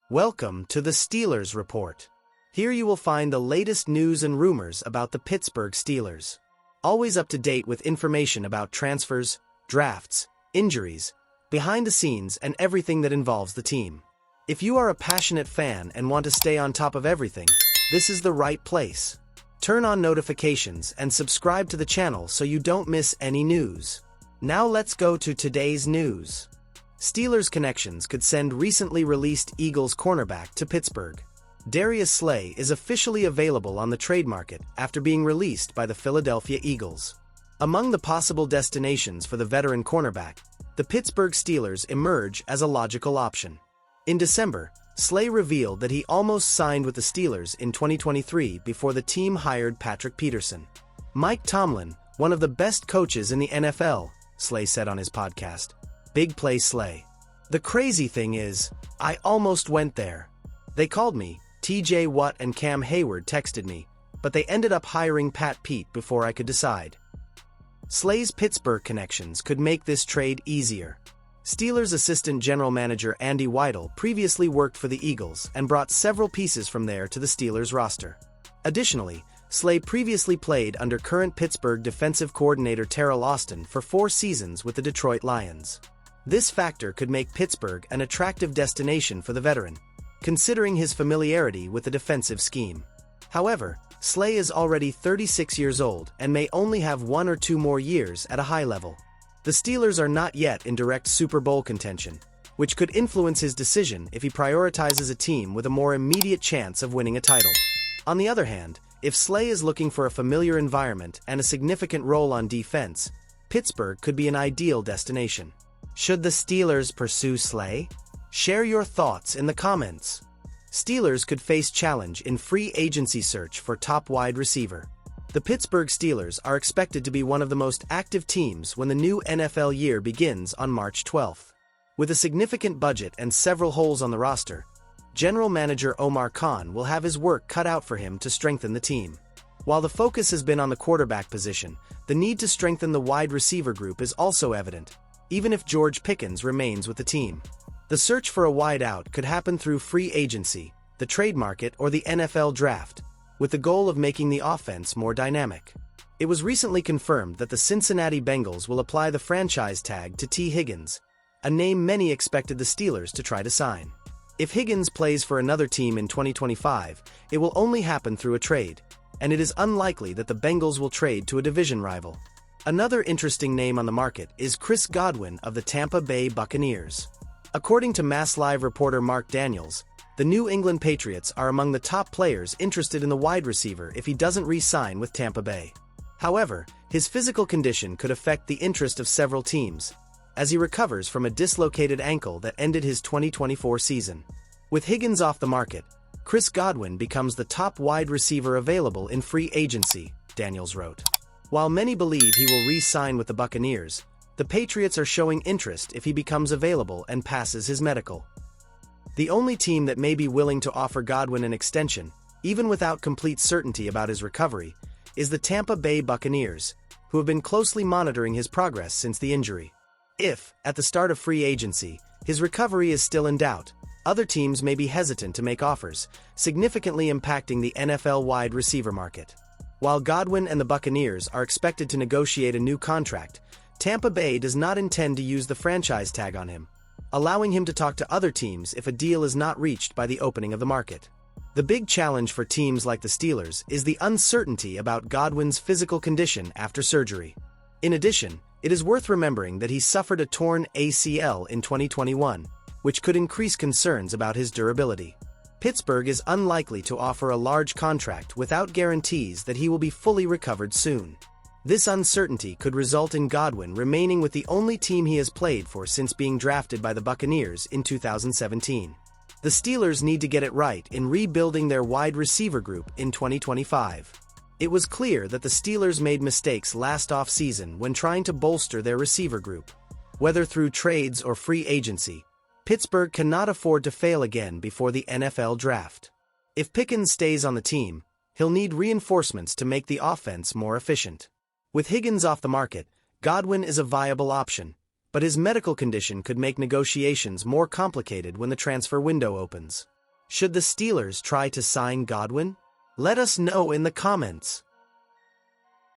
Welcome to the Steelers Report. Here you will find the latest news and rumors about the Pittsburgh Steelers. Always up to date with information about transfers, drafts, injuries, behind the scenes, and everything that involves the team. If you are a passionate fan and want to stay on top of everything, this is the right place. Turn on notifications and subscribe to the channel so you don't miss any news. Now let's go to today's news. Steelers connections could send recently released Eagles cornerback to Pittsburgh. Darius Slay is officially available on the trade market after being released by the Philadelphia Eagles. Among the possible destinations for the veteran cornerback, the Pittsburgh Steelers emerge as a logical option. In December, Slay revealed that he almost signed with the Steelers in 2023 before the team hired Patrick Peterson. Mike Tomlin, one of the best coaches in the NFL, Slay said on his podcast. Big play Slay. The crazy thing is, I almost went there. They called me, TJ Watt and Cam Hayward texted me, but they ended up hiring Pat Pete before I could decide. Slay's Pittsburgh connections could make this trade easier. Steelers assistant general manager Andy Weidl previously worked for the Eagles and brought several pieces from there to the Steelers roster. Additionally, Slay previously played under current Pittsburgh defensive coordinator Teryl Austin for 4 seasons with the Detroit Lions. This factor could make Pittsburgh an attractive destination for the veteran, considering his familiarity with the defensive scheme. However, Slay is already 36 years old and may only have 1 or 2 more years at a high level. The Steelers are not yet in direct Super Bowl contention, which could influence his decision if he prioritizes a team with a more immediate chance of winning a title. On the other hand, if Slay is looking for a familiar environment and a significant role on defense, Pittsburgh could be an ideal destination. Should the Steelers pursue Slay? Share your thoughts in the comments. Steelers could face challenge in free agency search for top wide receiver. The Pittsburgh Steelers are expected to be one of the most active teams when the new NFL year begins on March 12th. With a significant budget and several holes on the roster, General Manager Omar Khan will have his work cut out for him to strengthen the team. While the focus has been on the quarterback position, the need to strengthen the wide receiver group is also evident, even if George Pickens remains with the team. The search for a wideout could happen through free agency, the trade market, or the NFL draft, with the goal of making the offense more dynamic. It was recently confirmed that the Cincinnati Bengals will apply the franchise tag to Tee Higgins, a name many expected the Steelers to try to sign. If Higgins plays for another team in 2025, it will only happen through a trade, and it is unlikely that the Bengals will trade to a division rival. Another interesting name on the market is Chris Godwin of the Tampa Bay Buccaneers. According to Mass Live reporter Mark Daniels, the New England Patriots are among the top players interested in the wide receiver if he doesn't re-sign with Tampa Bay. However, his physical condition could affect the interest of several teams, as he recovers from a dislocated ankle that ended his 2024 season. With Higgins off the market, Chris Godwin becomes the top wide receiver available in free agency, Daniels wrote. While many believe he will re-sign with the Buccaneers, the Patriots are showing interest if he becomes available and passes his medical. The only team that may be willing to offer Godwin an extension, even without complete certainty about his recovery, is the Tampa Bay Buccaneers, who have been closely monitoring his progress since the injury. If, at the start of free agency, his recovery is still in doubt, other teams may be hesitant to make offers, significantly impacting the NFL wide receiver market. While Godwin and the Buccaneers are expected to negotiate a new contract, Tampa Bay does not intend to use the franchise tag on him, allowing him to talk to other teams if a deal is not reached by the opening of the market. The big challenge for teams like the Steelers is the uncertainty about Godwin's physical condition after surgery. In addition, it is worth remembering that he suffered a torn ACL in 2021, which could increase concerns about his durability. Pittsburgh is unlikely to offer a large contract without guarantees that he will be fully recovered soon. This uncertainty could result in Godwin remaining with the only team he has played for since being drafted by the Buccaneers in 2017. The Steelers need to get it right in rebuilding their wide receiver group in 2025. It was clear that the Steelers made mistakes last offseason when trying to bolster their receiver group. Whether through trades or free agency, Pittsburgh cannot afford to fail again before the NFL draft. If Pickens stays on the team, he'll need reinforcements to make the offense more efficient. With Higgins off the market, Godwin is a viable option, but his medical condition could make negotiations more complicated when the transfer window opens. Should the Steelers try to sign Godwin? Let us know in the comments.